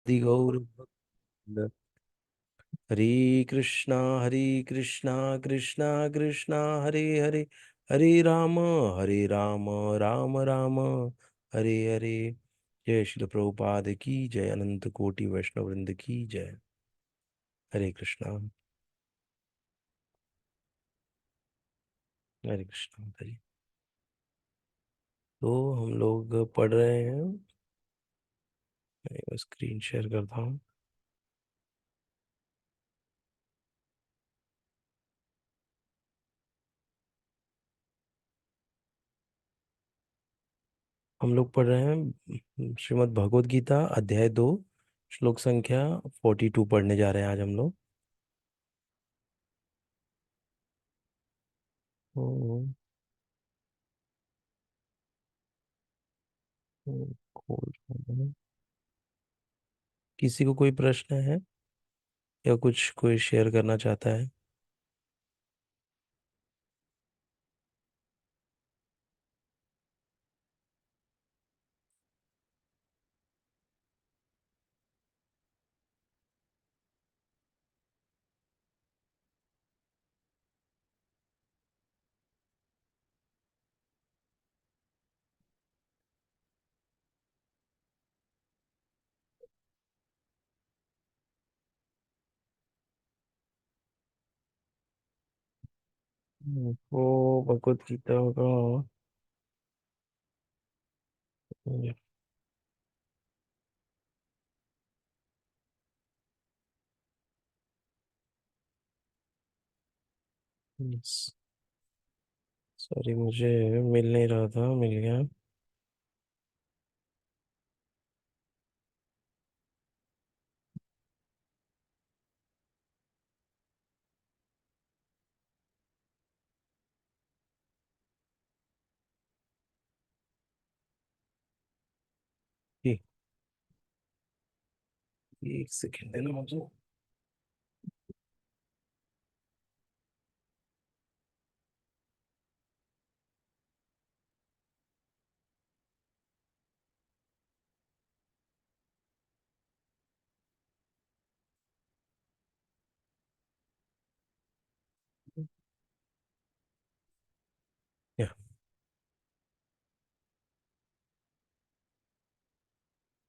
गौर हरे कृष्णा कृष्णा कृष्णा हरे हरे हरे राम राम राम हरे हरे। जय श्री प्रभुपाद की जय। अनंत कोटि वैष्णव वृंद की जय। हरे कृष्णा। हरे कृष्णा हरे। तो हम लोग पढ़ रहे हैं। मैं स्क्रीन शेयर करता हूँ। हम लोग पढ़ रहे हैं श्रीमद् भगवद गीता अध्याय 2, श्लोक संख्या 42 पढ़ने जा रहे हैं आज हम लोग। हम्म, खोल रहे हैं। किसी को कोई प्रश्न है या कुछ कोई शेयर करना चाहता है? वो भगवत गीता का। सॉरी, मुझे मिल नहीं रहा था, मिल गया। ठीक, एक सेकेंड देना मुझे। या,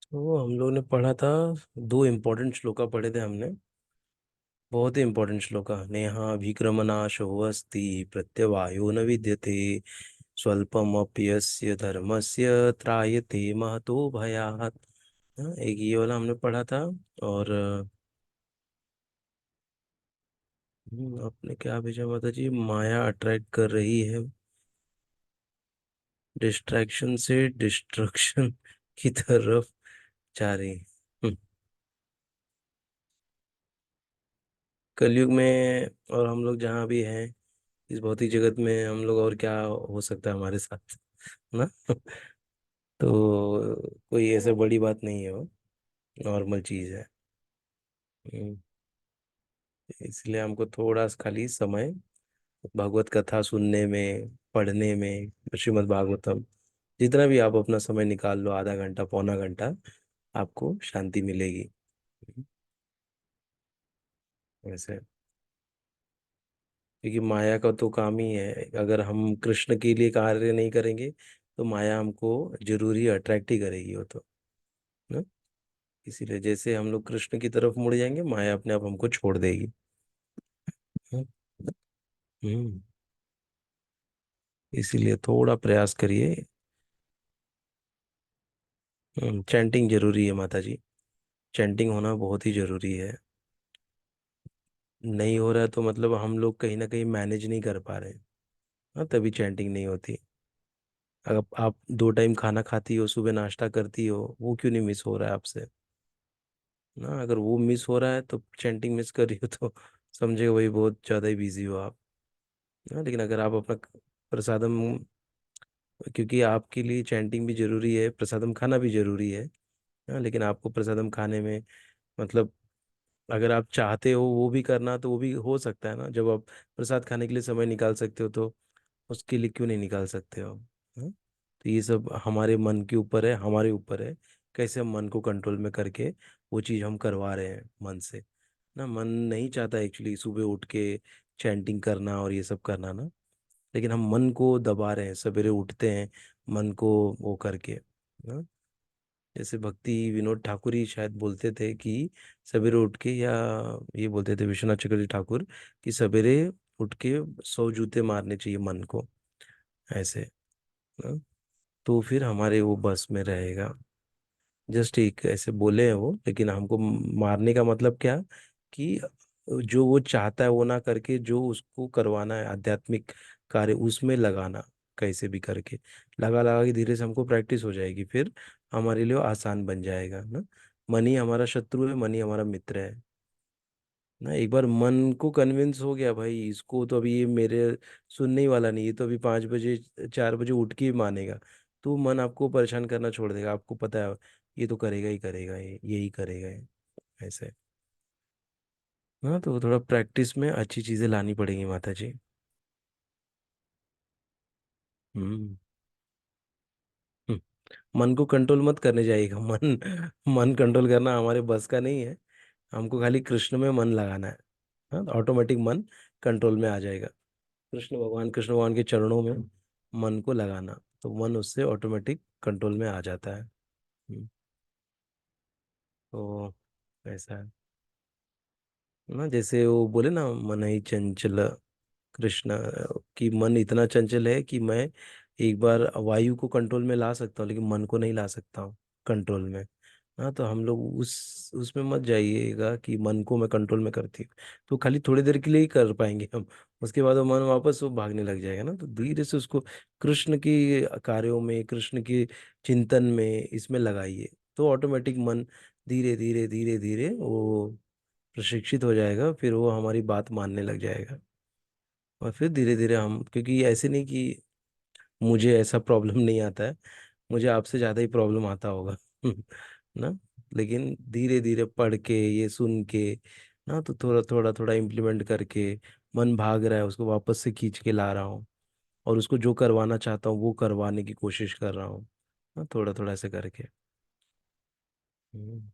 तो हम लोग ने पढ़ा था, दो इम्पोर्टेंट श्लोका पढ़े थे हमने। बहुत ही इंपॉर्टेंट श्लोका। नेहा विक्रमनाशो अस्ति प्रत्यवायो न विद्यते स्वल्पमप्यस्य धर्मस्य त्रायते महतो भयात्। हाँ, एक ये वाला हमने पढ़ा था। और आपने क्या भेजा माता जी? माया अट्रैक्ट कर रही है डिस्ट्रैक्शन से डिस्ट्रक्शन की तरफ जा रही। हम्म, कलयुग में और हम लोग जहाँ भी हैं इस भौतिक जगत में, हम लोग और क्या हो सकता है हमारे साथ, ना? तो कोई ऐसे बड़ी बात नहीं है वो, नॉर्मल चीज है। हम्म, इसलिए हमको थोड़ा सा खाली समय भागवत कथा सुनने में, पढ़ने में, श्रीमद् भागवतम, जितना भी आप अपना समय निकाल लो, आधा घंटा पौना घंटा, आपको शांति मिलेगी। वैसे, क्योंकि माया का तो काम ही है, अगर हम कृष्ण के लिए कार्य नहीं करेंगे तो माया हमको जरूरी अट्रैक्ट ही करेगी वो तो, ना? इसीलिए जैसे हम लोग कृष्ण की तरफ मुड़ जाएंगे, माया अपने आप हमको छोड़ देगी। हम्म। हम्म, इसीलिए थोड़ा प्रयास करिए। चैंटिंग जरूरी है माता जी। चैंटिंग होना बहुत ही जरूरी है। नहीं हो रहा है तो मतलब हम लोग कहीं ना कहीं मैनेज नहीं कर पा रहे हैं। हाँ, तभी चैंटिंग नहीं होती। अगर आप 2 टाइम खाना खाती हो, सुबह नाश्ता करती हो, वो क्यों नहीं मिस हो रहा है आपसे? ना, अगर वो मिस हो रहा है तो चैंटिंग मिस कर रही हो तो समझे वही बहुत ज़्यादा ही बिजी हो आप। हाँ, लेकिन अगर आप अपना प्रसादम, क्योंकि आपके लिए चैंटिंग भी जरूरी है, प्रसादम खाना भी जरूरी है। हाँ, लेकिन आपको प्रसादम खाने में मतलब, अगर आप चाहते हो वो भी करना तो वो भी हो सकता है ना। जब आप प्रसाद खाने के लिए समय निकाल सकते हो तो उसके लिए क्यों नहीं निकाल सकते हो? हाँ? तो ये सब हमारे मन के ऊपर है, हमारे ऊपर है कैसे हम मन को कंट्रोल में करके वो चीज़ हम करवा रहे हैं मन से। ना मन नहीं चाहता एक्चुअली सुबह उठ के चैंटिंग करना और ये सब करना ना, लेकिन हम मन को दबा रहे हैं, सवेरे उठते हैं मन को वो करके ना। जैसे भक्ति विनोद ठाकुर ही शायद बोलते थे कि सवेरे उठ के, या ये बोलते थे विश्वनाथ चक्रवर्ती ठाकुर, कि सवेरे उठ के 100 जूते मारने चाहिए मन को, ऐसे ना। तो फिर हमारे वो बस में रहेगा। जस्ट एक ऐसे बोले हैं वो, लेकिन हमको मारने का मतलब क्या, कि जो वो चाहता है वो ना करके जो उसको करवाना है आध्यात्मिक कार्य उसमें लगाना, कैसे भी करके लगा लगा के धीरे से हमको प्रैक्टिस हो जाएगी, फिर हमारे लिए वो आसान बन जाएगा ना। मन ही हमारा शत्रु है, मन ही हमारा मित्र है ना। एक बार मन को कन्विंस हो गया भाई इसको तो अभी ये मेरे सुनने ही वाला नहीं, ये तो अभी 5 बजे 4 बजे उठ के ही मानेगा, तो मन आपको परेशान करना छोड़ देगा, आपको पता है ये तो करेगा ही करेगा, ये यही करेगा ये, ऐसे। हाँ, तो थोड़ा प्रैक्टिस में अच्छी चीजें लानी पड़ेंगी माता जी। हम्म। हम्म। मन को कंट्रोल मत करने जाइएगा, मन मन कंट्रोल करना हमारे बस का नहीं है। हमको खाली कृष्ण में मन लगाना है। हाँ, ऑटोमेटिक मन कंट्रोल में आ जाएगा। कृष्ण भगवान के चरणों में मन को लगाना, तो मन उससे ऑटोमेटिक कंट्रोल में आ जाता है। तो ऐसा है ना, जैसे वो बोले ना, मन ही चंचल कृष्ण, की मन इतना चंचल है कि मैं एक बार वायु को कंट्रोल में ला सकता हूँ लेकिन मन को नहीं ला सकता हूँ कंट्रोल में। हाँ, तो हम लोग उस उसमें मत जाइएगा कि मन को मैं कंट्रोल में करती हूँ, तो खाली थोड़ी देर के लिए ही कर पाएंगे हम। उसके बाद वो मन वापस वो भागने लग जाएगा ना, तो धीरे से उसको कृष्ण की कार्यों में, कृष्ण के चिंतन में, इसमें लगाइए, तो ऑटोमेटिक मन धीरे धीरे धीरे धीरे वो प्रशिक्षित हो जाएगा, फिर वो हमारी बात मानने लग जाएगा। और फिर धीरे धीरे हम, क्योंकि ऐसे नहीं कि मुझे ऐसा प्रॉब्लम नहीं आता है, मुझे आपसे ज़्यादा ही प्रॉब्लम आता होगा ना। लेकिन धीरे धीरे पढ़ के, ये सुन के ना, तो थोड़ा थोड़ा थोड़ा इम्प्लीमेंट करके मन भाग रहा है उसको वापस से खींच के ला रहा हूँ, और उसको जो करवाना चाहता हूँ वो करवाने की कोशिश कर रहा हूँ ना, थोड़ा थोड़ा ऐसे करके। हम्म।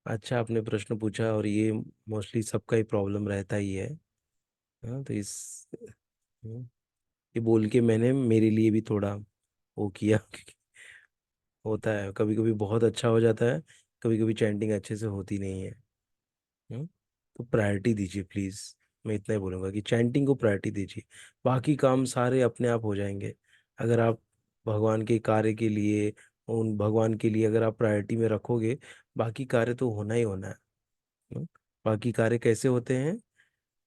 अच्छा, आपने प्रश्न पूछा, और ये मोस्टली सबका ही प्रॉब्लम रहता ही है। हाँ, तो इस ये बोल के मैंने मेरे लिए भी थोड़ा वो किया क्योंकि होता है कभी कभी बहुत अच्छा हो जाता है, कभी कभी चैंटिंग अच्छे से होती नहीं है। हम्म? तो प्रायोरिटी दीजिए प्लीज। मैं इतना ही बोलूंगा कि चैंटिंग को प्रायोरिटी दीजिए, बाकी काम सारे अपने आप हो जाएंगे। अगर आप भगवान के कार्य के लिए, उन भगवान के लिए अगर आप प्रायोरिटी में रखोगे, बाकी कार्य तो होना ही होना है। हम्म? बाकी कार्य कैसे होते हैं?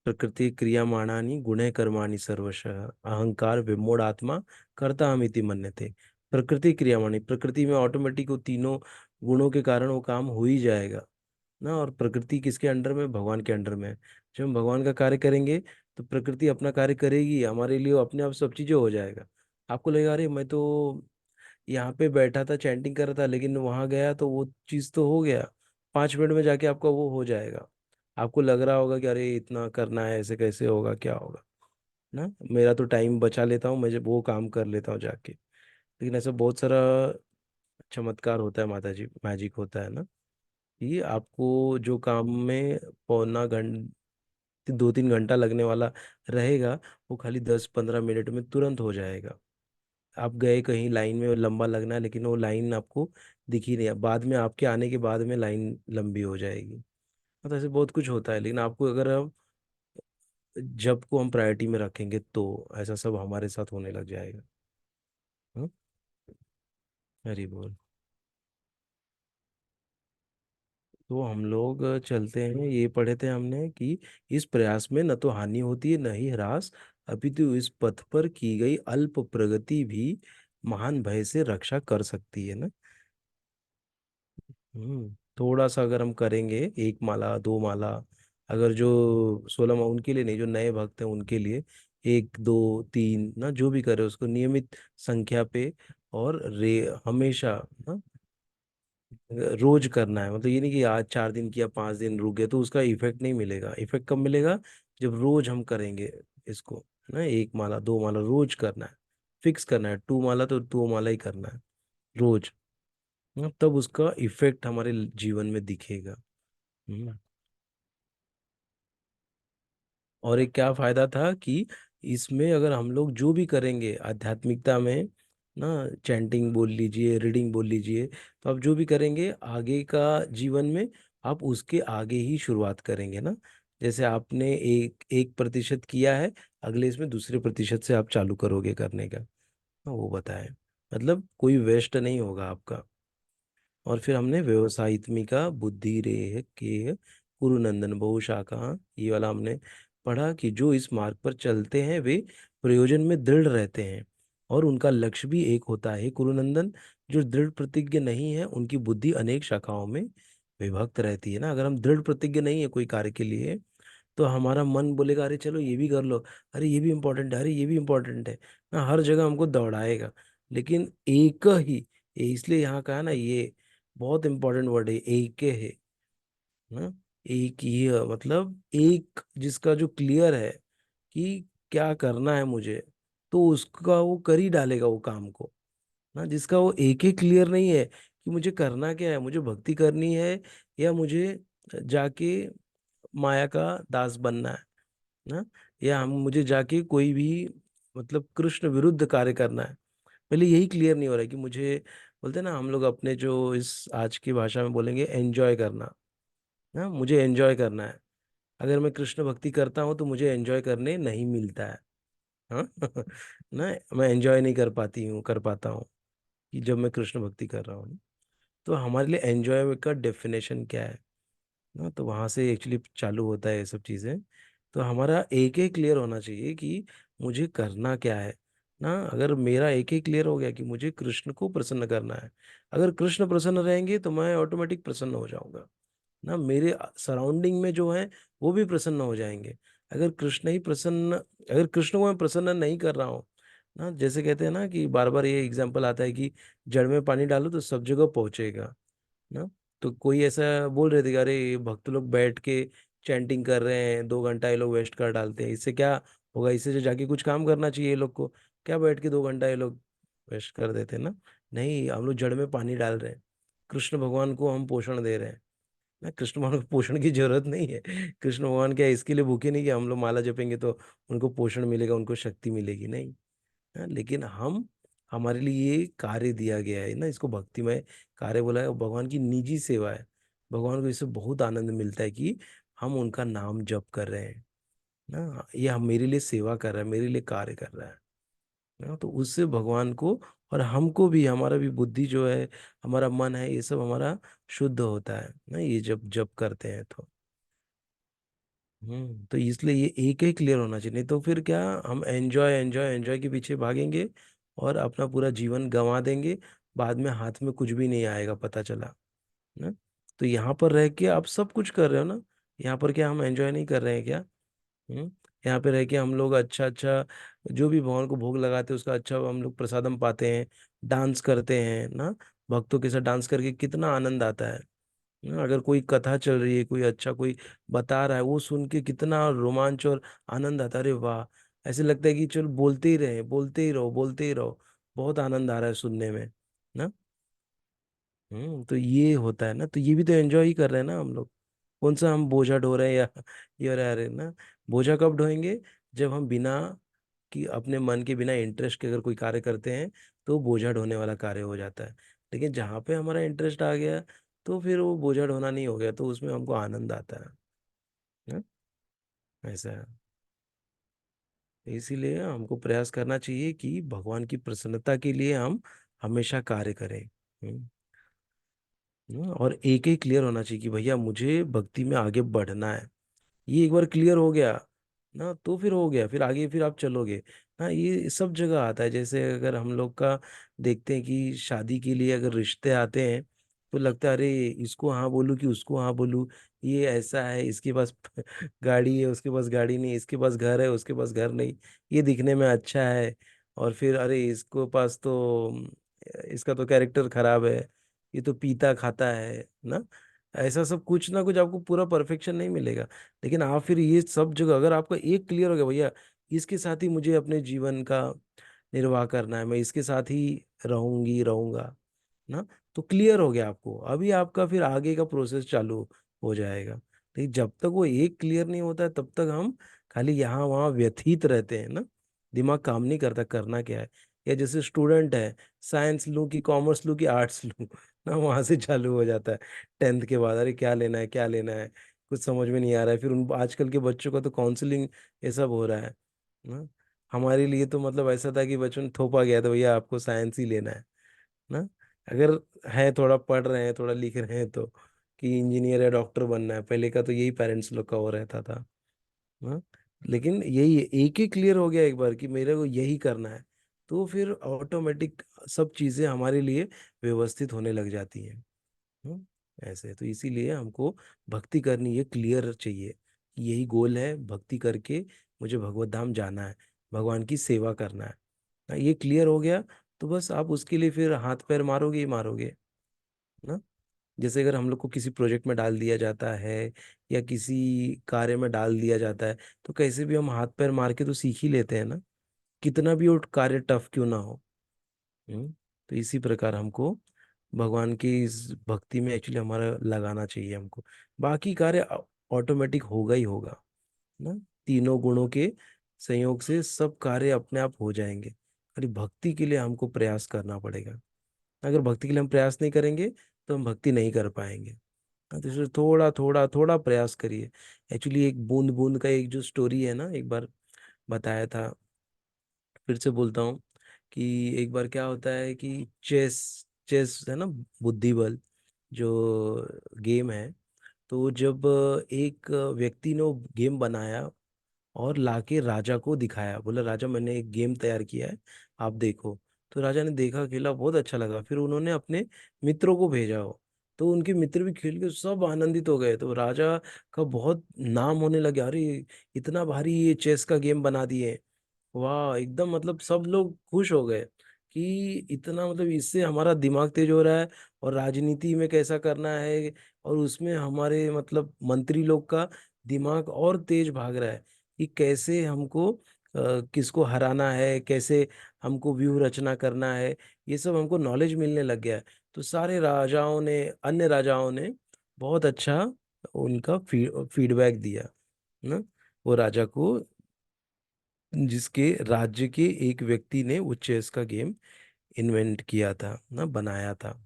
प्रकृति क्रियमाणानि गुणे कर्माणि सर्वशः अहंकार विमूढ़ आत्मा कर्ता हमिति मन्यते। प्रकृति क्रियमाणी, प्रकृति में ऑटोमेटिक वो तीनों गुणों के कारण वो काम हो ही जाएगा ना। और प्रकृति किसके अंडर में? भगवान के अंडर में है। जब हम भगवान का कार्य करेंगे तो प्रकृति अपना कार्य करेगी हमारे लिए, वो अपने आप सब चीजें हो जाएगा। आपको लगेगा अरे मैं तो यहाँ पे बैठा था चैंटिंग कर रहा था, लेकिन वहां गया तो वो चीज तो हो गया, 5 मिनट में जाके आपका वो हो जाएगा। आपको लग रहा होगा कि अरे इतना करना है, ऐसे कैसे होगा, क्या होगा ना, मेरा तो टाइम बचा लेता हूँ, मैं जब वो काम कर लेता हूँ जाके। लेकिन ऐसा बहुत सारा चमत्कार होता है माता जी, मैजिक होता है ना, कि आपको जो काम में पौना घंटे 2-3 घंटा लगने वाला रहेगा, वो खाली 10-15 मिनट में तुरंत हो जाएगा। आप गए कहीं लाइन में लंबा लगना है, लेकिन वो लाइन आपको दिखी नहीं, बाद में आपके आने के बाद में लाइन लंबी हो जाएगी। तो ऐसे बहुत कुछ होता है, लेकिन आपको अगर हम जब को हम प्रायोरिटी में रखेंगे तो ऐसा सब हमारे साथ होने लग जाएगा। हाँ? हरी बोल। तो हम लोग चलते हैं, ये पढ़े थे हमने कि इस प्रयास में न तो हानि होती है न ही ह्रास, अपितु इस पथ पर की गई अल्प प्रगति भी महान भय से रक्षा कर सकती है ना। थोड़ा सा अगर हम करेंगे, 1 माला 2 माला, अगर जो 16 माह उनके लिए नहीं, जो नए भक्त हैं उनके लिए 1 2 3 ना, जो भी करे उसको नियमित संख्या पे, और हमेशा ना रोज करना है। मतलब ये नहीं कि आज 4 दिन किया 5 दिन रुक गए तो उसका इफेक्ट नहीं मिलेगा। इफेक्ट कब मिलेगा? जब रोज हम करेंगे इसको ना, 1 माला 2 माला रोज करना है, फिक्स करना है, 2 माला तो 2 माला ही करना है रोज तब उसका इफेक्ट हमारे जीवन में दिखेगा। हम्म। और एक क्या फायदा था कि इसमें अगर हम लोग जो भी करेंगे आध्यात्मिकता में ना, चैंटिंग बोल लीजिए, रीडिंग बोल लीजिए, तो आप जो भी करेंगे आगे का जीवन में, आप उसके आगे ही शुरुआत करेंगे ना। जैसे आपने 1% किया है, अगले इसमें दूसरे प्रतिशत से आप चालू करोगे करने का। वो बताए, मतलब कोई वेस्ट नहीं होगा आपका। और फिर हमने व्यवसायित्मिका बुद्धि रेह के कुरुनंदन बहुशाखा, ये वाला हमने पढ़ा कि जो इस मार्ग पर चलते हैं वे प्रयोजन में दृढ़ रहते हैं और उनका लक्ष्य भी एक होता है। कुरुनंदन, जो दृढ़ प्रतिज्ञ नहीं है उनकी बुद्धि अनेक शाखाओं में विभक्त रहती है ना। अगर हम दृढ़ प्रतिज्ञ नहीं है कोई कार्य के लिए, तो हमारा मन बोलेगा अरे चलो ये भी कर लो, अरे ये भी इम्पोर्टेंट है, अरे ये भी इम्पोर्टेंट है ना, हर जगह हमको दौड़ाएगा। लेकिन एक ही, इसलिए यहाँ कहा ना, ये बहुत इंपॉर्टेंट वर्ड है, एक है ना। एक ही है, मतलब एक जिसका जो क्लियर है कि क्या करना है मुझे, तो उसका वो कर ही डालेगा वो काम को ना। जिसका वो एक ही क्लियर नहीं है कि मुझे करना क्या है, मुझे भक्ति करनी है या मुझे जाके माया का दास बनना है ना, या हम मुझे जाके कोई भी मतलब कृष्ण विरुद्ध कार्य करना है। पहले यही क्लियर नहीं हो रहा है कि मुझे, बोलते हैं ना हम लोग अपने जो इस आज की भाषा में बोलेंगे एंजॉय करना, ना मुझे एंजॉय करना है। अगर मैं कृष्ण भक्ति करता हूँ तो मुझे एंजॉय करने नहीं मिलता है। हाँ ना, मैं एंजॉय नहीं कर पाता हूँ कि जब मैं कृष्ण भक्ति कर रहा हूँ। तो हमारे लिए एंजॉय का डेफिनेशन क्या है ना, तो वहां से एक्चुअली चालू होता है ये सब चीजें। तो हमारा एक ही क्लियर होना चाहिए कि मुझे करना क्या है ना। अगर मेरा एक ही क्लियर हो गया कि मुझे कृष्ण को प्रसन्न करना है, अगर कृष्ण प्रसन्न रहेंगे तो मैं ऑटोमेटिक प्रसन्न हो जाऊंगा ना। मेरे सराउंडिंग में जो है वो भी प्रसन्न हो जाएंगे। अगर कृष्ण ही प्रसन्न, अगर कृष्ण को मैं प्रसन्न नहीं कर रहा हूँ ना, जैसे कहते हैं ना कि बार बार ये एग्जांपल आता है कि जड़ में पानी डालो तो सब जगह पहुंचेगा ना। तो कोई ऐसा बोल रहे थे कि अरे ये भक्त लोग बैठ के चैंटिंग कर रहे हैं, 2 घंटा ये लोग वेस्ट कर डालते हैं, इससे क्या होगा, इससे जो जाके कुछ काम करना चाहिए ये लोग को, क्या बैठ के 2 घंटा ये लोग वेस्ट कर देते हैं ना। नहीं, हम लोग जड़ में पानी डाल रहे हैं, कृष्ण भगवान को हम पोषण दे रहे हैं ना। कृष्ण भगवान को पोषण की जरूरत नहीं है। कृष्ण भगवान क्या इसके लिए भूखे नहीं कि हम लोग माला जपेंगे तो उनको पोषण मिलेगा, उनको शक्ति मिलेगी, नहीं। हाँ, लेकिन हम, हमारे लिए ये कार्य दिया गया है ना, इसको भक्तिमय कार्य बोला है, भगवान की निजी सेवा है। भगवान को इससे बहुत आनंद मिलता है कि हम उनका नाम जप कर रहे हैं ना, ये हम मेरे लिए सेवा कर रहा है, मेरे लिए कार्य कर रहा है ना। तो उससे भगवान को और हमको भी, हमारा भी बुद्धि जो है, हमारा मन है, ये सब हमारा शुद्ध होता है ना, ये जब जप करते हैं तो। तो इसलिए ये एक ही क्लियर होना चाहिए, नहीं तो फिर क्या, हम एंजॉय एंजॉय एंजॉय के पीछे भागेंगे और अपना पूरा जीवन गंवा देंगे। बाद में हाथ में कुछ भी नहीं आएगा, पता चला ना। तो यहाँ पर रह के आप सब कुछ कर रहे हो ना, यहाँ पर क्या हम एंजॉय नहीं कर रहे हैं क्या? हम्म। यहाँ पे रह के हम लोग अच्छा अच्छा जो भी भगवान को भोग लगाते हैं उसका अच्छा हम लोग प्रसादम पाते हैं, डांस करते हैं ना, भक्तों के साथ डांस करके कितना आनंद आता है। अगर कोई कथा चल रही है, कोई अच्छा कोई बता रहा है, वो सुन के कितना रोमांच और आनंद आता है, अरे वाह। ऐसे लगता है कि चलो बोलते ही रहे, बोलते ही रहो, बोलते ही रहो, बहुत आनंद आ रहा है सुनने में ना। तो ये होता है ना, तो ये भी तो एंजॉय ही कर रहे हैं ना हम लोग। कौन सा हम बोझा ढो रहे हैं या ये हो रहा है ना। बोझा कब ढोएंगे, जब हम बिना कि अपने मन के बिना इंटरेस्ट के अगर कोई कार्य करते हैं तो बोझा ढोने वाला कार्य हो जाता है। लेकिन जहाँ पे हमारा इंटरेस्ट आ गया तो फिर वो बोझा ढोना नहीं हो गया, तो उसमें हमको आनंद आता है ना? ऐसा है। इसीलिए हमको प्रयास करना चाहिए कि भगवान की प्रसन्नता के लिए हम हमेशा कार्य करें। और एक ही क्लियर होना चाहिए कि भैया मुझे भक्ति में आगे बढ़ना है। ये एक बार क्लियर हो गया ना, तो फिर हो गया, फिर आगे फिर आप चलोगे ना। ये सब जगह आता है, जैसे अगर हम लोग का देखते हैं कि शादी के लिए अगर रिश्ते आते हैं तो लगता है अरे इसको हाँ बोलूँ कि उसको हाँ बोलूँ, ये ऐसा है, इसके पास गाड़ी है, उसके पास गाड़ी नहीं, इसके पास घर है, उसके पास घर नहीं, ये दिखने में अच्छा है, और फिर अरे इसको पास तो इसका तो कैरेक्टर खराब है, ये तो पीता खाता है ना। ऐसा सब कुछ ना कुछ आपको पूरा परफेक्शन नहीं मिलेगा। लेकिन आप फिर ये सब जगह अगर आपका एक क्लियर हो गया भैया, इसके साथ ही मुझे अपने जीवन का निर्वाह करना है, मैं इसके साथ ही रहूंगी रहूंगा ना। तो क्लियर हो गया आपको, अभी आपका फिर आगे का प्रोसेस चालू हो जाएगा। लेकिन जब तक वो एक क्लियर नहीं होता है तब तक हम खाली यहाँ वहाँ व्यथित रहते हैं ना, दिमाग काम नहीं करता करना क्या है। या जैसे स्टूडेंट है, साइंस लूँ कि कॉमर्स लूँ कि आर्ट्स लूँ, ना वहाँ से चालू हो जाता है 10th के बाद, अरे क्या लेना है क्या लेना है, कुछ समझ में नहीं आ रहा है। फिर उन आजकल के बच्चों का तो काउंसलिंग ये सब हो रहा है ना। हमारे लिए तो मतलब ऐसा था कि बचपन में थोपा गया था, भैया आपको साइंस ही लेना है ना। अगर है थोड़ा पढ़ रहे हैं थोड़ा लिख रहे हैं तो कि इंजीनियर या डॉक्टर बनना है, पहले का तो यही पेरेंट्स लोग का हो रहता था ना। लेकिन यही एक ही क्लियर हो गया एक बार कि मेरे को यही करना है, तो फिर ऑटोमेटिक सब चीजें हमारे लिए व्यवस्थित होने लग जाती हैं। हम्म, ऐसे तो इसीलिए हमको भक्ति करनी ये क्लियर चाहिए कि यही गोल है, भक्ति करके मुझे भगवत धाम जाना है, भगवान की सेवा करना है ना। ये क्लियर हो गया तो बस आप उसके लिए फिर हाथ पैर मारोगे ही मारोगे ना। जैसे अगर हम लोग को किसी प्रोजेक्ट में डाल दिया जाता है या किसी कार्य में डाल दिया जाता है, तो कैसे भी हम हाथ पैर मार के तो सीख ही लेते हैं ना, कितना भी वो कार्य टफ क्यों ना हो। तो इसी प्रकार हमको भगवान की इस भक्ति में एक्चुअली हमारा लगाना चाहिए हमको, बाकी कार्य ऑटोमेटिक होगा ही होगा ना। तीनों गुणों के संयोग से सब कार्य अपने आप हो जाएंगे, खाली भक्ति के लिए हमको प्रयास करना पड़ेगा। अगर भक्ति के लिए हम प्रयास नहीं करेंगे तो हम भक्ति नहीं कर पाएंगे। हाँ, तो इसलिए थोड़ा थोड़ा थोड़ा प्रयास करिए। एक्चुअली एक बूंद बूंद का एक जो स्टोरी है ना, एक बार बताया था, फिर से बोलता हूँ कि एक बार क्या होता है कि चेस चेस है ना, बुद्धि बल जो गेम है। तो जब एक व्यक्ति ने वो गेम बनाया और लाके राजा को दिखाया, बोला राजा मैंने एक गेम तैयार किया है, आप देखो। तो राजा ने देखा, खेला, बहुत अच्छा लगा, फिर उन्होंने अपने मित्रों को भेजा हो। तो उनके मित्र भी खेल के सब आनंदित हो गए, तो राजा का बहुत नाम होने लगा, अरे इतना भारी ये चेस का गेम बना दिए, वाह एकदम मतलब सब लोग खुश हो गए कि इतना मतलब इससे हमारा दिमाग तेज हो रहा है, और राजनीति में कैसा करना है, और उसमें हमारे मतलब मंत्री लोग का दिमाग और तेज भाग रहा है कि कैसे हमको किसको हराना है, कैसे हमको व्यूह रचना करना है, ये सब हमको नॉलेज मिलने लग गया है। तो सारे राजाओं ने, अन्य राजाओं ने बहुत अच्छा उनका फीडबैक दिया ना वो राजा को, जिसके राज्य के एक व्यक्ति ने वो चेस का गेम इन्वेंट किया था ना, बनाया था।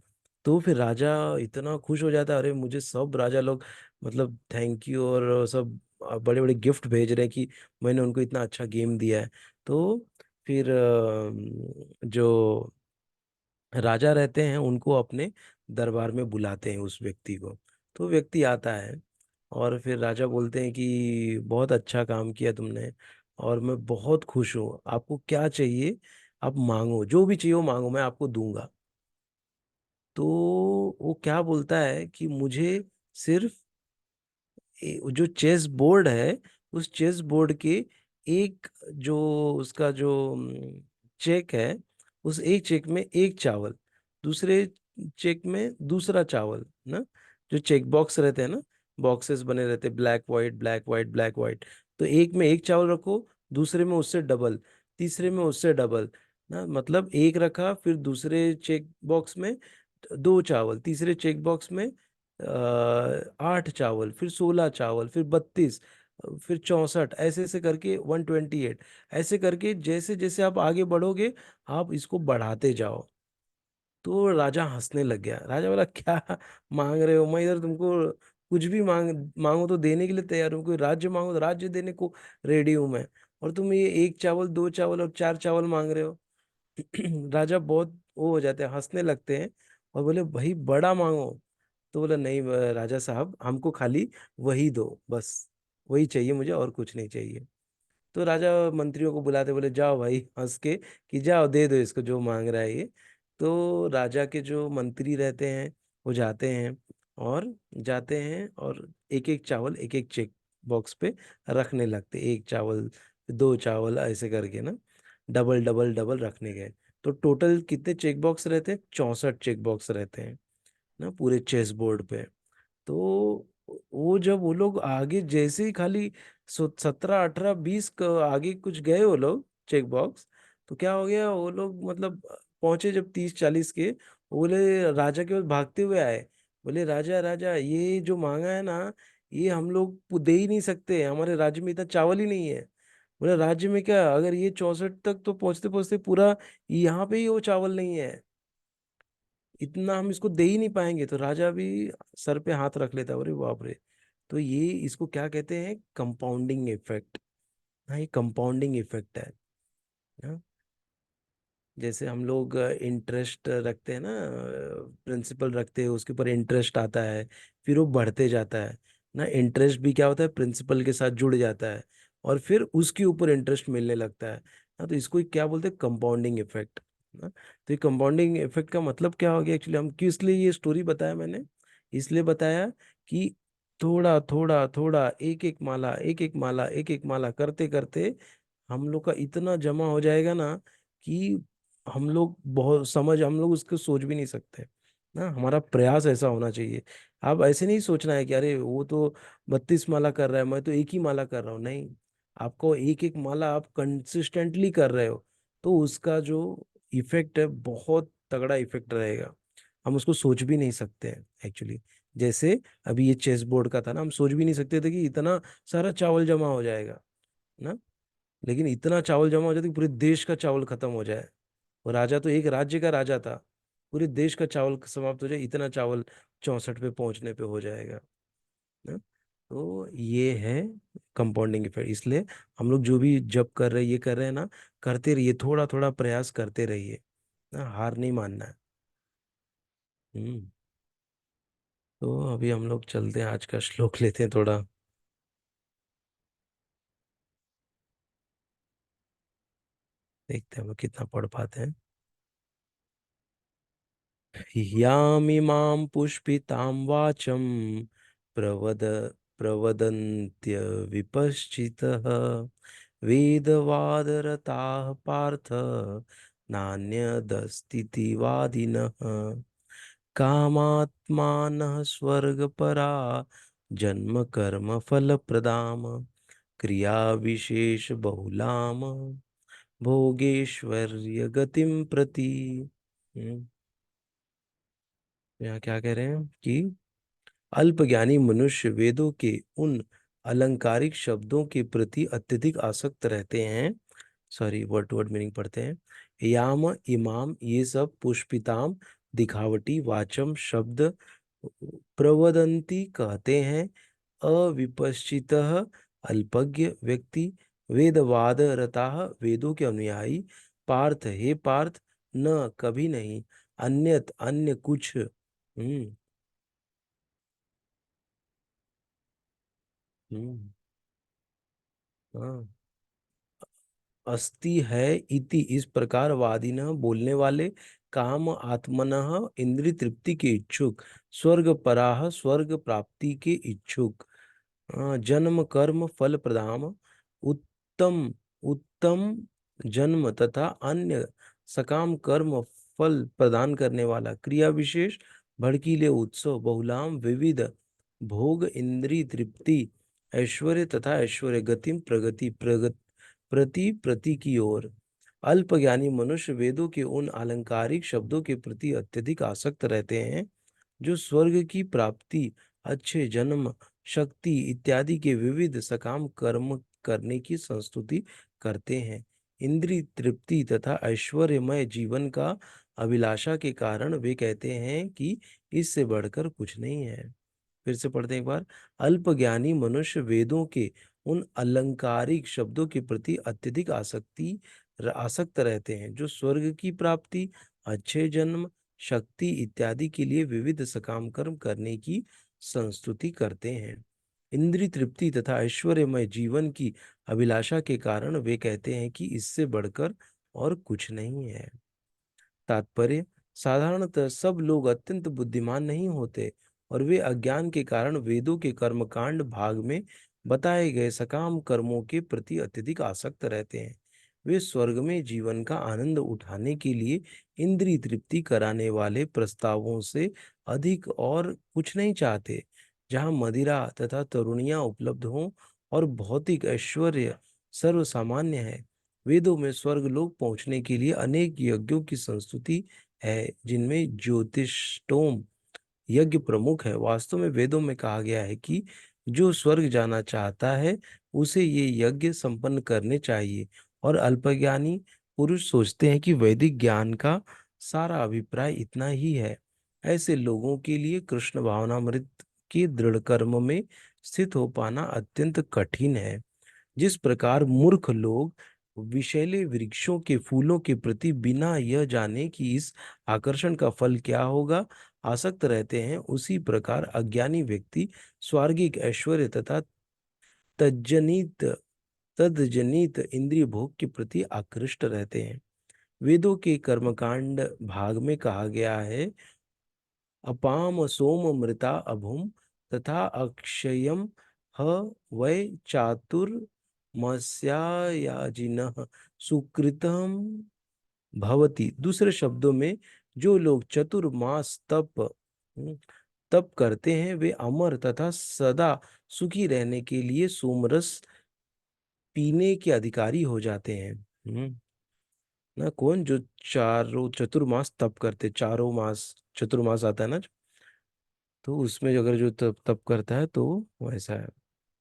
तो फिर राजा इतना खुश हो जाता, अरे मुझे सब राजा लोग मतलब थैंक यू और सब बड़े बड़े गिफ्ट भेज रहे हैं कि मैंने उनको इतना अच्छा गेम दिया है। तो फिर जो राजा रहते हैं उनको अपने दरबार में बुलाते हैं उस व्यक्ति को। तो व्यक्ति आता है और फिर राजा बोलते हैं कि बहुत अच्छा काम किया तुमने, और मैं बहुत खुश हूँ, आपको क्या चाहिए आप मांगो, जो भी चाहिए वो मांगो, मैं आपको दूंगा। तो वो क्या बोलता है कि मुझे सिर्फ वो जो चेस बोर्ड है, उस चेस बोर्ड के एक जो उसका जो चेक है, उस एक चेक में एक चावल, दूसरे चेक में दूसरा चावल ना, जो चेक बॉक्स रहते हैं ना, बॉक्सेस बने रहते हैं black white black white black white, तो एक में एक चावल रखो, दूसरे में उससे डबल, तीसरे में उससे डबल ना, मतलब एक रखा, फिर दूसरे चेक बॉक्स में दो चावल, तीसरे चेक बॉक्स में 8 चावल, फिर 16 चावल, फिर 32, फिर 64, ऐसे ऐसे करके 128, ऐसे करके जैसे जैसे आप आगे बढ़ोगे आप इसको बढ़ाते जाओ। तो राजा हंसने लग गया, राजा बोला क्या मांग रहे हो, मैं इधर तुमको कुछ भी मांगो तो देने के लिए तैयार हूँ, कोई राज्य मांगो तो राज्य देने को रेडी हूं मैं, और तुम ये एक चावल दो चावल और चार चावल मांग रहे हो। राजा बहुत वो हो जाते हैं, हंसने लगते हैं और बोले भाई बड़ा मांगो। तो बोला नहीं राजा साहब हमको खाली वही दो बस, वही चाहिए मुझे और कुछ नहीं चाहिए। तो राजा मंत्रियों को बुलाते, बोले जाओ भाई हंस के कि जाओ दे दो इसको जो मांग रहा है ये। तो राजा के जो मंत्री रहते हैं वो जाते हैं और एक एक चावल एक एक चेक बॉक्स पे रखने लगते, एक चावल दो चावल ऐसे करके ना, डबल डबल डबल रखने गए। तो टोटल कितने चेक बॉक्स रहते हैं, 64 चेक बॉक्स रहते हैं ना पूरे चेस बोर्ड पे। तो वो जब वो लोग आगे जैसे ही खाली 17 18 20 आगे कुछ गए वो लोग चेक बॉक्स, तो क्या हो गया वो लोग मतलब पहुंचे जब 30 40 के, बोले राजा के पास भागते हुए आए। बोले राजा राजा, ये जो मांगा है ना, ये हम लोग दे ही नहीं सकते, हमारे राज्य में इतना चावल ही नहीं है। बोले राज्य में क्या, अगर ये 64 तक तो पहुंचते पहुंचते पूरा यहाँ पे ही वो चावल नहीं है, इतना हम इसको दे ही नहीं पाएंगे। तो राजा भी सर पे हाथ रख लेता, अरे बाप रे। तो ये इसको क्या कहते हैं, कंपाउंडिंग इफेक्ट। हाँ, ये कंपाउंडिंग इफेक्ट है। हाँ, जैसे हम लोग इंटरेस्ट रखते हैं ना, प्रिंसिपल रखते हैं, उसके ऊपर इंटरेस्ट आता है, फिर वो बढ़ते जाता है ना। इंटरेस्ट भी क्या होता है, प्रिंसिपल के साथ जुड़ जाता है, और फिर उसके ऊपर इंटरेस्ट मिलने लगता है ना। तो इसको क्या बोलते हैं, कंपाउंडिंग इफेक्ट ना। तो ये कंपाउंडिंग इफेक्ट का मतलब क्या हो गया एक्चुअली, हम किस लिए ये स्टोरी बताया मैंने, इसलिए बताया कि थोड़ा थोड़ा थोड़ा, एक एक माला, एक एक माला करते करते हम लोग का इतना जमा हो जाएगा ना कि हम लोग बहुत समझ, हम लोग उसको सोच भी नहीं सकते ना। हमारा प्रयास ऐसा होना चाहिए। आप ऐसे नहीं सोचना है कि अरे वो तो 32 माला कर रहा है, मैं तो एक ही माला कर रहा हूँ, नहीं। आपको एक एक माला आप कंसिस्टेंटली कर रहे हो, तो उसका जो इफेक्ट है बहुत तगड़ा इफेक्ट रहेगा। हम उसको सोच भी नहीं सकते हैं एक्चुअली। जैसे अभी ये चेस बोर्ड का था ना, हम सोच भी नहीं सकते थे कि इतना सारा चावल जमा हो जाएगा ना। लेकिन इतना चावल जमा हो जाता कि पूरे देश का चावल खत्म हो जाए। और राजा तो एक राज्य का राजा था, पूरे देश का चावल समाप्त हो जाए, इतना चावल 64 पे पहुंचने पे हो जाएगा ना। तो ये है कंपाउंडिंग इफेक्ट। इसलिए हम लोग जो भी जब कर रहे हैं, ये कर रहे हैं ना, करते रहिए, थोड़ा थोड़ा प्रयास करते रहिए ना, हार नहीं मानना है। हम्म। तो अभी हम लोग चलते हैं, आज का श्लोक लेते हैं थोड़ा, देखते हैं हम लोग कितना पढ़ पाते हैं। यामिमां पुष्पितां वाचं प्रवद प्रवदन्त्य विपश्चितः वेदवादरताः पार्थ नान्यदस्तीति वादिनः कामात्मानः स्वर्गपरा जन्म कर्म फलप्रदाम् क्रिया विशेष बहुलाम भोगेश्वर्य गतिम प्रति। हम्म, यहाँ क्या कह रहे हैं कि अल्पज्ञानी मनुष्य वेदों के उन अलंकारिक शब्दों के प्रति अत्यधिक आसक्त रहते हैं। Sorry, word to word meaning पढ़ते हैं। याम, इमाम, ये सब, पुष्पिताम, दिखावटी, वाचम शब्द, प्रवदंती कहते हैं, अविपश्चित, अल्पज्ञ व्यक्ति, वेदवाद रता, वेदों के अनुयायी, पार्थ, हे पार्थ, न कभी नहीं, अन्यत अन्य कुछ। हम्म। हाँ, अस्ति है इति, इस प्रकार वादिनः बोलने वाले, काम आत्मनः इंद्रिय तृप्ति के इच्छुक, स्वर्ग पराह स्वर्ग प्राप्ति के इच्छुक, जन्म कर्म फल प्रदाम, उत्तम उत्तम जन्म तथा अन्य सकाम कर्म फल प्रदान करने वाला, क्रिया विशेष भड़कीले उत्सव, बहुलाम विविध भोग, इंद्रिय तृप्ति, ऐश्वर्य तथा ऐश्वर्य गतिम प्रगति प्रति प्रति की ओर। अल्पज्ञानी मनुष्य वेदों के उन आलंकारिक शब्दों के प्रति अत्यधिक आसक्त रहते हैं जो स्वर्ग की प्राप्ति, अच्छे जन्म, शक्ति इत्यादि के विविध सकाम कर्म करने की संस्तुति करते हैं। इंद्रिय तृप्ति तथा ऐश्वर्यमय जीवन का अभिलाषा के कारण वे कहते हैं कि इससे बढ़कर कुछ नहीं है। फिर से पढ़ते हैं एक बार। अल्पज्ञानी मनुष्य वेदों के उन अलंकारिक शब्दों के प्रति अत्यधिक आसक्त रहते हैं जो स्वर्ग की प्राप्ति, अच्छे जन्म, शक्ति इत्यादि के लिए विविध सकाम कर्म करने की संस्तुति करते हैं। इंद्रिय तृप्ति तथा ऐश्वर्यमय जीवन की अभिलाषा के कारण वे कहते हैं कि इससे बढ़कर और कुछ नहीं है। तात्पर्य, साधारणतः सब लोग अत्यंत बुद्धिमान नहीं होते, और वे अज्ञान के कारण वेदों के कर्मकांड भाग में बताए गए सकाम कर्मों के प्रति अत्यधिक आसक्त रहते हैं। वे स्वर्ग में जीवन का आनंद उठाने के लिए इंद्रिय तृप्ति कराने वाले प्रस्तावों से अधिक और कुछ नहीं चाहते। जहाँ मदिरा तथा तरुणियां उपलब्ध हों और भौतिक ऐश्वर्य सर्वसामान्य है, वेदों में स्वर्ग लोक पहुंचने के लिए अनेक यज्ञों की संस्तुति है जिनमें ज्योतिषोम यज्ञ प्रमुख है। वास्तव में वेदों में कहा गया है कि जो स्वर्ग जाना चाहता है उसे ये यज्ञ संपन्न करने चाहिए। और अल्पज्ञानी पुरुष सोचते हैं कि वैदिक ज्ञान का सारा अभिप्राय इतना ही है। ऐसे लोगों के लिए कृष्ण भावनामृत के दृढ़ कर्म में स्थित हो पाना अत्यंत कठिन है। जिस प्रकार मूर्ख लोग विषैले वृक्षों के फूलों के प्रति बिना यह जाने कि इस आकर्षण का फल क्या होगा आसक्त रहते हैं, उसी प्रकार अज्ञानी व्यक्ति स्वर्गिक ऐश्वर्य तथा तज्जनित तद्जनित इंद्रिय भोग के प्रति आकृष्ट रहते हैं। वेदों के कर्मकांड भाग में कहा गया है, अपाम सोम मृता अभुम तथा अक्षयम ह वै चातुर्मस्यायाजिनः सुकृतम भवति। दूसरे शब्दों में, जो लोग चतुर्मास तप करते हैं वे अमर तथा सदा सुखी रहने के लिए सोमरस पीने के अधिकारी हो जाते हैं। ना कौन जो चारों चतुर्मास तप करते, चारों मास चतुर्मास आता है ना, तो उसमें जो अगर जो तप तप करता है तो वो ऐसा है,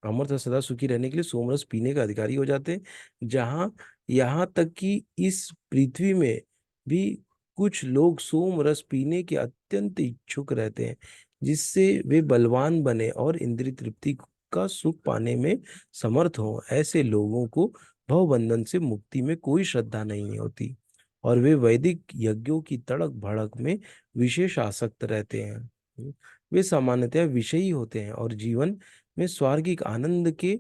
अमर तथा सदा सुखी रहने के लिए सोमरस पीने का अधिकारी हो जाते हैं। जहां यहाँ तक कि इस पृथ्वी में भी कुछ लोग सोम रस पीने के अत्यंत इच्छुक रहते हैं, जिससे वे बलवान बने और इंद्रिय तृप्ति का सुख पाने में समर्थ हों। ऐसे लोगों को भवबंधन से मुक्ति में कोई श्रद्धा नहीं होती और वे वैदिक यज्ञों की तड़क भड़क में विशेष आसक्त रहते हैं। वे सामान्यतः विषयी होते हैं और जीवन में स्वर्गिक आनंद के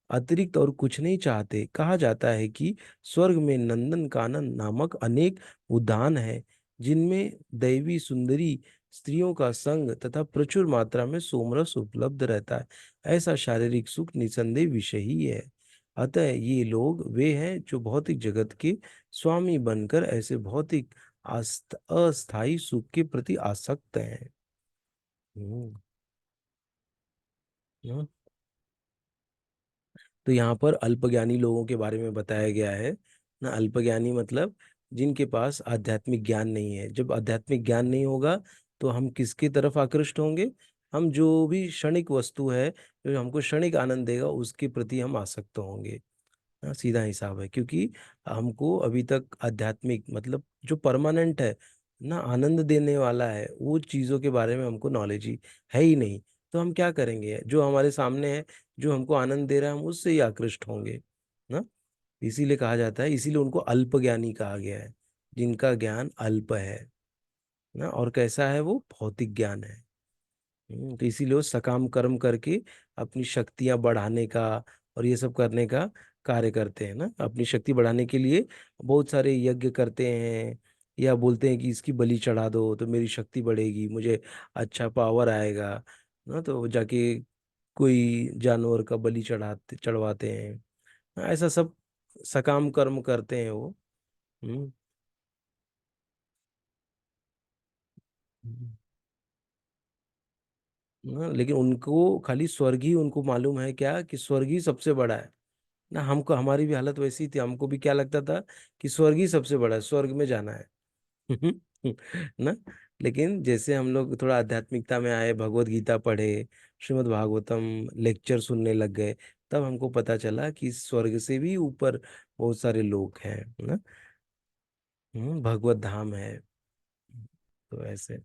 अतिरिक्त और कुछ नहीं चाहते। कहा जाता है कि स्वर्ग में नंदन कानन नामक अनेक उद्यान हैं, जिनमें दैवी सुंदरी स्त्रियों का संग तथा प्रचुर मात्रा में सोमरस उपलब्ध रहता है। ऐसा शारीरिक सुख निसंदेह विषय ही है। अतः ये लोग वे हैं जो भौतिक जगत के स्वामी बनकर ऐसे भौतिक अस्थाई सुख के प्रति आसक्त हैं। हम्म, हम्म। तो यहाँ पर अल्पज्ञानी लोगों के बारे में बताया गया है ना। अल्पज्ञानी मतलब जिनके पास आध्यात्मिक ज्ञान नहीं है। जब आध्यात्मिक ज्ञान नहीं होगा तो हम किसकी तरफ आकृष्ट होंगे? हम जो भी क्षणिक वस्तु है, जो हमको क्षणिक आनंद देगा, उसके प्रति हम आसक्त होंगे। हाँ, सीधा हिसाब है, क्योंकि हमको अभी तक आध्यात्मिक मतलब जो परमानेंट है ना, आनंद देने वाला है, वो चीज़ों के बारे में हमको नॉलेज ही है ही नहीं। तो हम क्या करेंगे? जो हमारे सामने है, जो हमको आनंद दे रहा है, हम उससे ही आकृष्ट होंगे ना। इसीलिए कहा जाता है, इसीलिए उनको अल्प ज्ञानी कहा गया है, जिनका ज्ञान अल्प है ना। और कैसा है वो? भौतिक ज्ञान है। तो इसीलिए वो सकाम कर्म करके अपनी शक्तियां बढ़ाने का और ये सब करने का कार्य करते हैं ना। अपनी शक्ति बढ़ाने के लिए बहुत सारे यज्ञ करते हैं, या बोलते हैं कि इसकी बलि चढ़ा दो तो मेरी शक्ति बढ़ेगी, मुझे अच्छा पावर आएगा ना। तो जाके कोई जानवर का बलि चढ़वाते हैं। ऐसा सब सकाम कर्म करते हैं वो। हम्म, हम्म। लेकिन उनको खाली स्वर्ग ही उनको मालूम है, क्या कि स्वर्ग ही सबसे बड़ा है ना। हमको हमारी भी हालत वैसी थी, हमको भी क्या लगता था कि स्वर्ग ही सबसे बड़ा है, स्वर्ग में जाना है ना। लेकिन जैसे हम लोग थोड़ा आध्यात्मिकता में आए, भगवत गीता पढ़े, श्रीमद् भागवतम लेक्चर सुनने लग गए, तब हमको पता चला कि स्वर्ग से भी ऊपर बहुत सारे लोग हैं ना। भगवत धाम है। तो ऐसे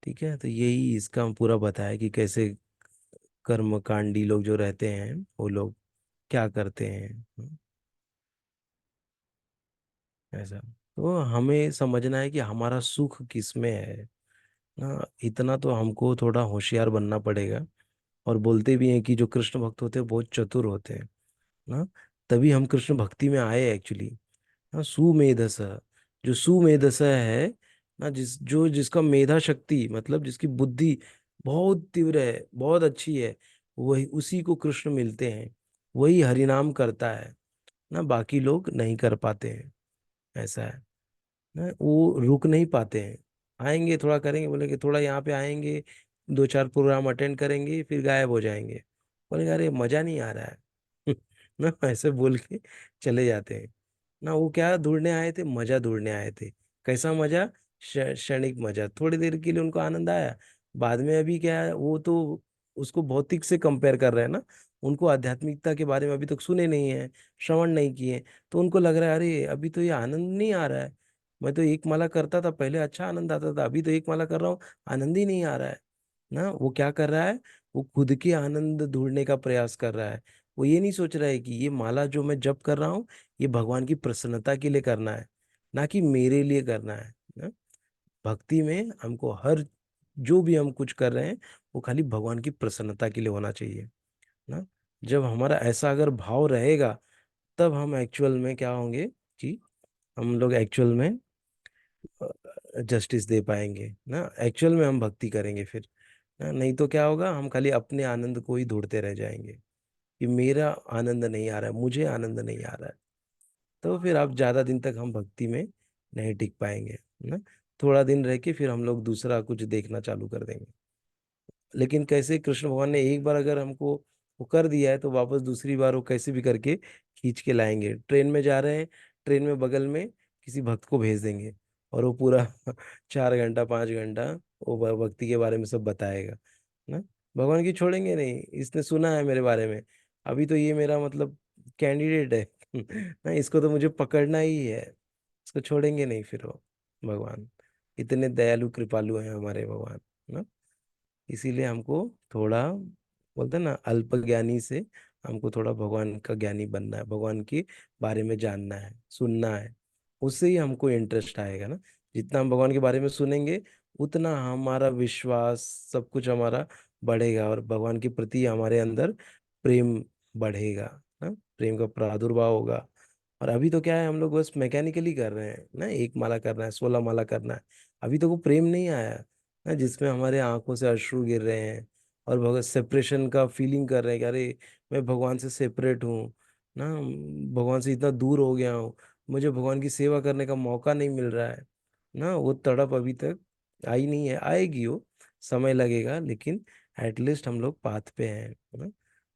ठीक है। तो यही इसका पूरा बताया कि कैसे कर्मकांडी लोग जो रहते हैं वो लोग क्या करते हैं। ऐसा तो हमें समझना है कि हमारा सुख किस में है ना। इतना तो हमको थोड़ा होशियार बनना पड़ेगा। और बोलते भी हैं कि जो कृष्ण भक्त होते हैं बहुत चतुर होते हैं ना। तभी हम कृष्ण भक्ति में आए एक्चुअली। हाँ, सुमेधस, जो सुमेधस है ना, जिसका मेधा शक्ति मतलब जिसकी बुद्धि बहुत तीव्र है, बहुत अच्छी है, वही उसी को कृष्ण मिलते हैं। वही हरिनाम करता है ना, बाकी लोग नहीं कर पाते हैं। ऐसा है ना, वो रुक नहीं पाते हैं। आएंगे थोड़ा करेंगे, बोले कि थोड़ा यहाँ पे आएंगे, दो चार प्रोग्राम अटेंड करेंगे, फिर गायब हो जाएंगे। बोलेंगे अरे मजा नहीं आ रहा है ना, ऐसे बोल के चले जाते हैं ना। वो क्या ढूंढने आए थे? मजा ढूंढने आए थे, कैसा मजा? क्षणिक मजा, थोड़ी देर के लिए उनको आनंद आया। बाद में अभी क्या है, वो तो उसको भौतिक से कंपेयर कर रहे हैं ना। उनको आध्यात्मिकता के बारे में अभी तक सुने नहीं है, श्रवण नहीं किए। तो उनको लग रहा है अरे अभी तो ये आनंद नहीं आ रहा है। मैं तो एक माला करता था पहले, अच्छा आनंद आता था, अभी तो एक माला कर रहा हूँ, आनंद ही नहीं आ रहा है ना। वो क्या कर रहा है? वो खुद के आनंद ढूंढने का प्रयास कर रहा है। वो ये नहीं सोच रहा है कि ये माला जो मैं जप कर रहा हूँ, ये भगवान की प्रसन्नता के लिए करना है, ना कि मेरे लिए करना है ना। भक्ति में हमको हर जो भी हम कुछ कर रहे हैं, वो खाली भगवान की प्रसन्नता के लिए होना चाहिए ना। जब हमारा ऐसा अगर भाव रहेगा, तब हम एक्चुअल में क्या होंगे कि हम लोग एक्चुअल में जस्टिस दे पाएंगे ना, एक्चुअल में हम भक्ति करेंगे फिर ना। नहीं तो क्या होगा, हम खाली अपने आनंद को ही ढूंढते रह जाएंगे कि मेरा आनंद नहीं आ रहा है, मुझे आनंद नहीं आ रहा है। तो फिर आप ज्यादा दिन तक हम भक्ति में नहीं टिक पाएंगे ना। थोड़ा दिन रह के फिर हम लोग दूसरा कुछ देखना चालू कर देंगे। लेकिन कैसे कृष्ण भगवान ने एक बार अगर हमको वो कर दिया है, तो वापस दूसरी बार वो कैसे भी करके खींच के लाएंगे। ट्रेन में जा रहे हैं, ट्रेन में बगल में किसी भक्त को भेज देंगे, और वो पूरा 4 घंटा 5 घंटा वो भक्ति के बारे में सब बताएगा ना। भगवान की छोड़ेंगे नहीं, इसने सुना है मेरे बारे में, अभी तो ये मेरा मतलब कैंडिडेट है ना, इसको तो मुझे पकड़ना ही है, इसको छोड़ेंगे नहीं फिर वो भगवान। इतने दयालु कृपालु हैं हमारे भगवान ना। इसीलिए हमको थोड़ा बोलते हैं ना, अल्प ज्ञानी से हमको थोड़ा भगवान का ज्ञानी बनना है, भगवान के बारे में जानना है, सुनना है। उससे ही हमको इंटरेस्ट आएगा ना। जितना हम भगवान के बारे में सुनेंगे, उतना हमारा विश्वास, सब कुछ हमारा बढ़ेगा, और भगवान के प्रति हमारे अंदर प्रेम बढ़ेगा ना, प्रेम का प्रादुर्भाव होगा। और अभी तो क्या है, हम लोग बस मैकेनिकली कर रहे हैं ना, एक माला करना है, 16 माला करना है। अभी तो वो प्रेम नहीं आया ना, जिसमें हमारे आंखों से अश्रु गिर रहे हैं, और भगवत सेपरेशन का फीलिंग कर रहे हैं कि अरे मैं भगवान से सेपरेट हूँ ना, भगवान से इतना दूर हो गया हूँ, मुझे भगवान की सेवा करने का मौका नहीं मिल रहा है ना। वो तड़प अभी तक आई नहीं है, आएगी वो, समय लगेगा, लेकिन एटलीस्ट हम लोग पाथ पे हैं ना।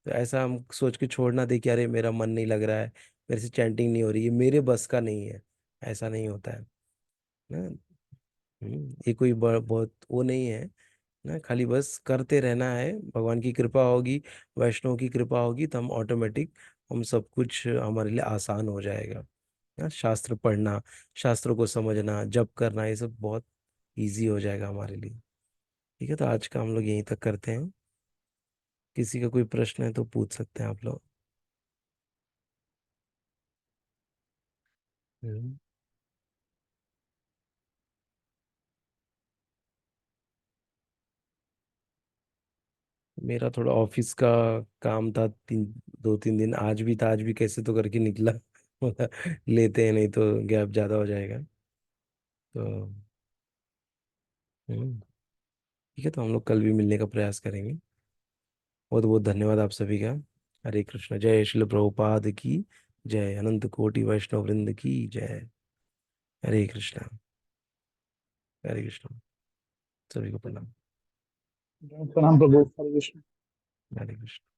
तो ऐसा हम सोच के छोड़ना दे कि अरे मेरा मन नहीं लग रहा है, मेरे से चैंटिंग नहीं हो रही, ये मेरे बस का नहीं है। ऐसा नहीं होता है ना। ये कोई बहुत वो नहीं है ना, खाली बस करते रहना है, भगवान की कृपा होगी, वैष्णव की कृपा होगी, तो हम ऑटोमेटिक हम सब कुछ हमारे लिए आसान हो जाएगा ना। शास्त्र पढ़ना, शास्त्रों को समझना, जप करना, ये सब बहुत इजी हो जाएगा हमारे लिए। ठीक है, तो आज का हम लोग यहीं तक करते हैं। किसी का कोई प्रश्न है तो पूछ सकते हैं आप लोग। हम्म, मेरा थोड़ा ऑफिस का काम था, 2 3 दिन आज भी था, आज भी कैसे तो करके निकला लेते हैं, नहीं तो गैप ज्यादा हो जाएगा। तो हम्म, ठीक है, तो हम लोग कल भी मिलने का प्रयास करेंगे। बहुत बहुत धन्यवाद आप सभी का। हरे कृष्ण, जय श्रील प्रभुपाद की जय, अनंत कोटि वैष्णव वृंद की जय। हरे कृष्ण। हरे कृष्ण। सभी को प्रणाम। प्रणाम प्रभु, हरे कृष्ण। हरे कृष्ण।